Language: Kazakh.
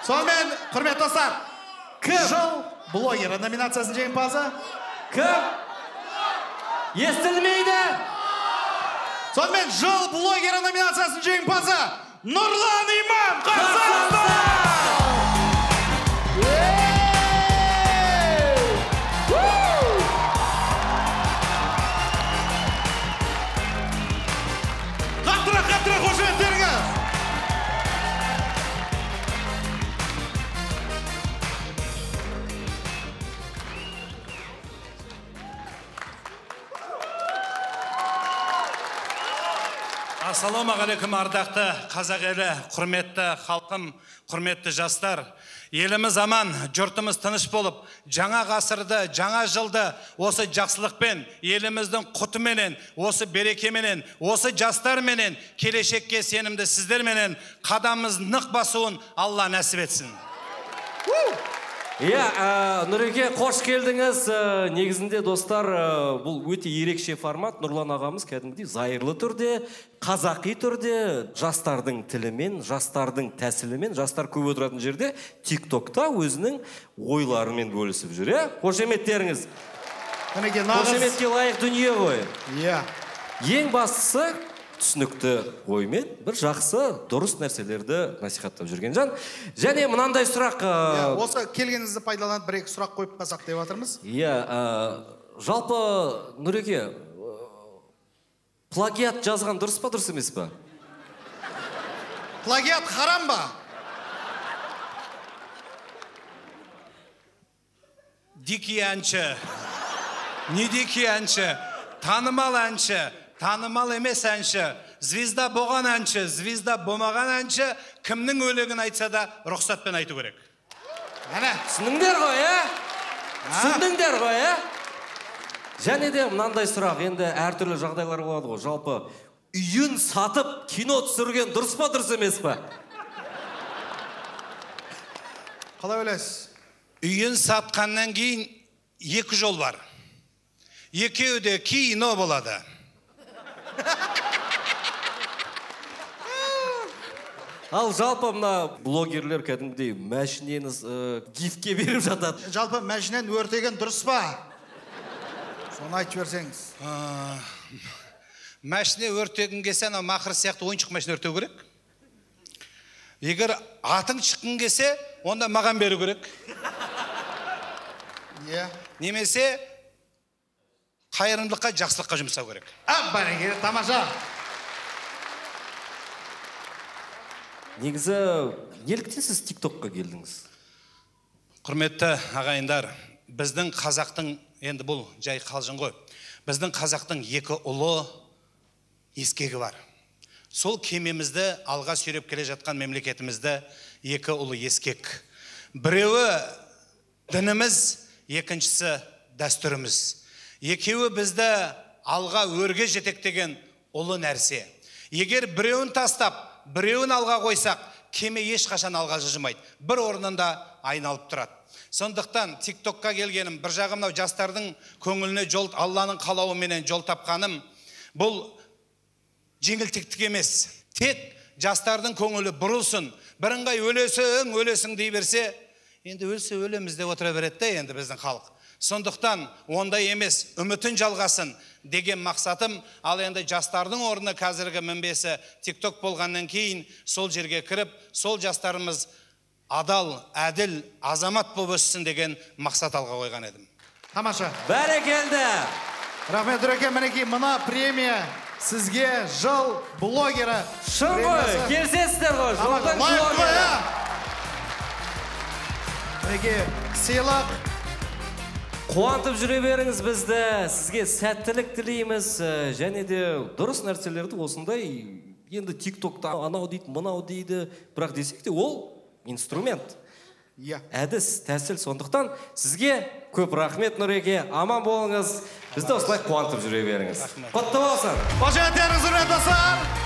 Сонымен, құрметті достар, жыл блогері номинациясының жеңімпазы кім? Естілмейді. Сонымен, жыл блогері номинациясының жеңімпазы Нұрлан Иман. Қарсы қаттырақ, қошеметтеріңіз. Ассалаумағалейкум, ардақты қазақ елі, құрметті халқым, құрметті жастар. Еліміз аман, жұртымыз тыныш болып, жаңа ғасырды, жаңа жылды осы жақсылықпен, еліміздің құтыменен, осы берекеменен, осы жастарменен, келешекке сенімді сіздерменен қадамымыз нық басуын Алла нәсіп етсін. Нұреке, қош келдіңіз. Негізінде, достар, бұл өте ерекше формат. Нұрлан ағамыз кәдімгідей зайырлы түрде, қазақи түрде, жастардың тілімен, жастардың тәсілімен, жастар көп отыратын жерде TikTokта өзінің ойларымен бөлісіп жүр. Қошеметтеріңіз. Қошеметке лайық дүние ғой. Ең бастысы түсінікті оймен бір жақсы, дұрыс нәрселерді насихаттап жүрген жан. Және мынандай сұрақ... Осы келгеніңізді пайдаланып бір-екі сұрақ қойып қалсақ деп жатырмыз. Жалпы, Нұреке, плагиат жазған дұрыс па, дұрыс емес па? Плагиат харам ба? Дикий әнші, не дикий әнші, танымал әнші, танымал емес әнші, звезда болған әнші, звезда болмаған әнші, кімнің өлегін айтса да рұқсатпен айту керек. Түсініңдер ғой, түсініңдер ғой, Және де мынандай сұрақ, енді әртүрлі жағдайлар болады ғой. Жалпы, үйін сатып, кино түсірген дұрыс па, дұрыс емес па? Қалай ойлайсыз? Үйін сатқаннан кейін екі жол бар. Екеуі де кино болады. Ал жалпы мына блогерлер кәдімгідей мәшінені гифке беріп жатады. Жалпы мәшінен өртеген дұрыс па? Соны айтып берсеңіз. Мәшіне өртеген келсе, мақыр сияқты ойыншық мәшіне өртеу керек. Егер атың шыққың келсе, онда маған беру керек. Немесе қайырымдылыққа, жақсылыққа жұмсау керек. Бәрекелді, тамаша. Негізі, неліктен сіз TikTokқа келдіңіз? Құрметті ағайындар, біздің қазақтың, енді бұл жай қалжың ғой, біздің қазақтың екі ұлы ескегі бар. Сол кемемізді алға сүйреп келе жатқан мемлекетімізді екі ұлы ескек. Біреуі дініміз, екіншісі дәстүріміз. Екеуі бізді алға өрге жетектеген ұлы нәрсе. Егер біреуін тастап, біреуін алға қойсақ, кеме ешқашан алға жылжымайды. Бір орнында айналып тұрады. Сондықтан TikTokқа келгенім, бір жағымнау жастардың көңіліне Алланың қалауыменен жол тапқаным, бұл жеңілтектік емес. Тек жастардың көңілі бұрылсын, бірыңғай өлесің дей берсе, енді өлсе өлеміз деп отыра береді енді біздің халық. Сондықтан ондай емес, үмітін жалғасын деген мақсатым, ал енді жастардың орны қазіргі мінбесі TikTok болғаннан кейін сол жерге кіріп, сол жастарымыз адал, әділ, азамат болып өссін деген мақсат алға қойған едім. Тамаша. Бәрекелді. Рахмет, Нұреке, мінекей мына премия сізге жыл блогері. Шын ғой, келсесіздер ғой, жылдың блогері. Мінекей, сыйлық. Қуантып жүре беріңіз бізді, сізге сәттілік тілейміз, және де дұрыс нәрселерді осындай, енді TikTokта анау дейді, мынау дейді, бірақ десек те ол инструмент. Әдіс, тәсіл, сондықтан сізге көп рахмет, Нұреке, аман болыңыз, бізді осылай қуантып жүре беріңіз. Құтты болсын. Қошеметтеріңіз, құрметті достар.